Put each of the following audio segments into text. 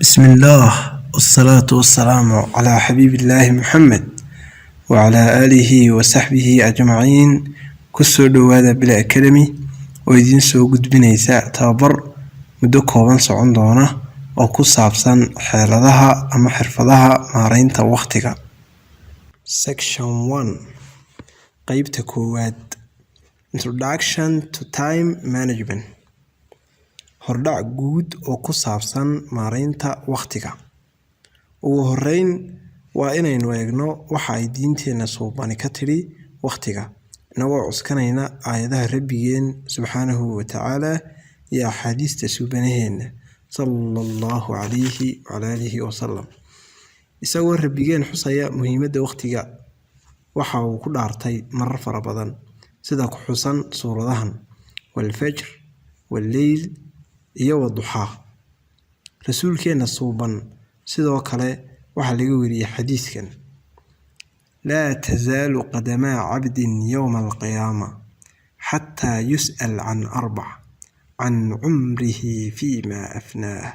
بسم الله والصلاة والسلام على حبيب الله محمد وعلى آله وصحبه أجمعين. كسر هذا بلا أكاديمي ويدين سو قد بنيساء تابر مدو كوبان سعون دونا أو كسابسان حيالدها أما حرفدها مارين وقتك. Section 1 قيبت كواد Introduction to Time Management. hordhac guud oo ku saabsan maareynta waqtiga. ugu horeyn waa inaynu eegno waxa ay diinteena suubani ka tiri waqtiga inagoo cuskanayna aayadaha rabbigeen subxaanahu wa tacaala iyo axaadiista suubanaheena sallallahu alayhi wa alihi wa sallam. isagoo rabbigeen xusaya muhiimadda waqtiga waxa uu ku dhaartay marar fara badan sida ku xusan suuradahan wal fajr wal layl iyo waduxa. rasuulkeena suuban sidoo kale waxa laga wariyay xadiiskan la tazaalu qadama 'abdin yawm al-qiyamah hatta yus'al 'an arba' 'an 'umrihi fima afnaah.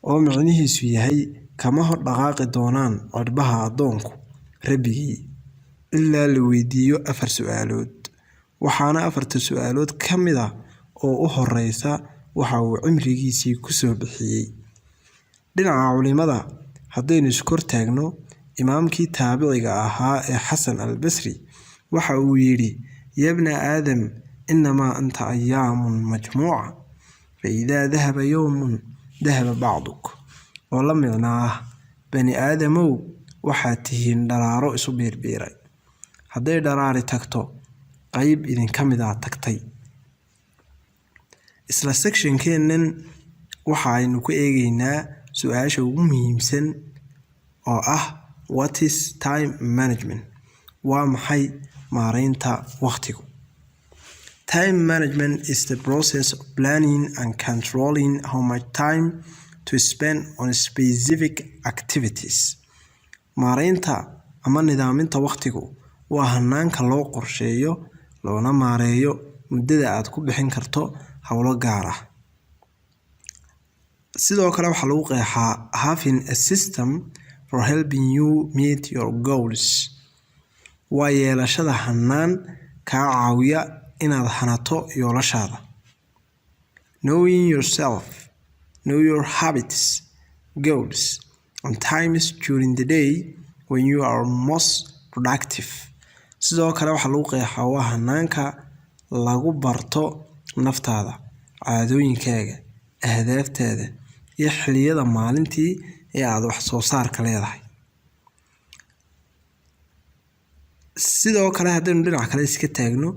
oo macnihiisu yahay kama hor dhaqaaqi doonaan codbaha adoonku rabbigii ilaa la weydiiyo 4 su'aalood. waxaana 4 su'aalood kamid ah oo u horeysa waxa uu cimrigiisii ku soo bixiyay. dhinaca culimada haddaynu iskor taagno imaamkii taabiciga ahaa ee Xasan al-Basri waxa uu yiri ya ibn aadam inma anta ayyaamun majmuuca fa idha dhahaba yawmun dhahaba ba'duk. oo la micnaa bani aadamow waxaad tihiin dharaaro isu biirbiiray, hadday dharaari tagto qayb idin kamid ah tagtay. isla section keenan waxa aynu ku eegaynaa su'aasha ugu muhiimsan oo ah what is time management? waa maxay maareynta waqtigu? Time management is the process of planning and controlling how much time to spend on specific activities. maareynta ama nidaaminta waqtigu waa hanaanka loo qorsheeyo loona maareeyo muddada aad ku bixin karto hawlo gaar ah. sidoo kale waxa lagu qeexaa having a system for helping you meet your goals. waa yeelashada hanaan kaa caawiya inaad hanato yoolashaada. Knowing yourself, know your habits, goals and times during the day when you are most productive. sidoo kale waxa lagu qeexaa waa hanaanka lagu barto naftaada, caadooyinkaaga, ahdaaftaada iyo xilliyada maalintii ee aad wax soo saarka leedahay. sidoo kale haddaynu dhinaca kale iska taagno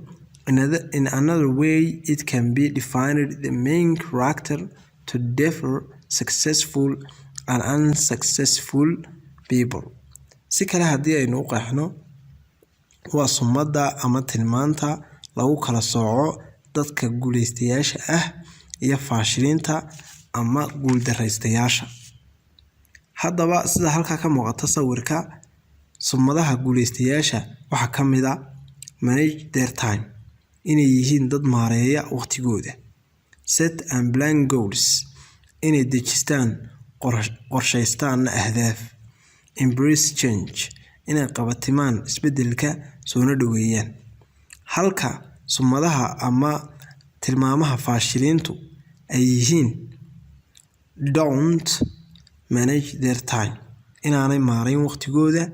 in another way it can be defined the main character to differ successful and unsuccessful people. si kale haddii aynu u qeexno waa sumadda ama tilmaanta lagu kala sooco dadka guuleystayaasha ah iyo faashiliinta ama guuldareystayaasha. haddaba sida halka ka muuqata sawirka sumadaha guuleystayaasha waxa kamid ah manage their time, inay yihiin dad maareeya waqtigooda. set and plan goals, inay dejistaan qorshaystaan ahdaaf. embrace change, inay qabatimaan isbedelka soona dhaweeyaan. halka sumadaha ama tilmaamaha faashiliintu ay yihiin don't manage their time, inaanay maareyn waqtigooda.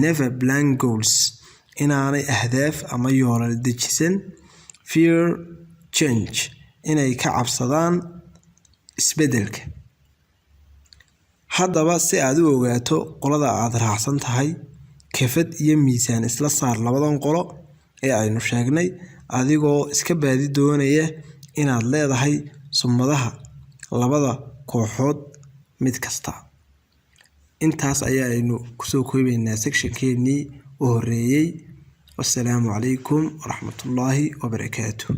never plan goals, inaanay ahdaaf ama yoolal dejisan. fear change, inay ka cabsadaan isbedelka. haddaba si aad u ogaato qolada aad raacsan tahay kafad iyo miisaan isla saar labadan qolo ee aynu sheegnay adigoo iska baadi doonaya inaad leedahay sumadaha labada kooxood mid kasta. intaas ayaanu kusoo koobaynaa sectionkeennii u horeeyay. wassalaamu calaykum waraxmatullaahi wabarakaatuh.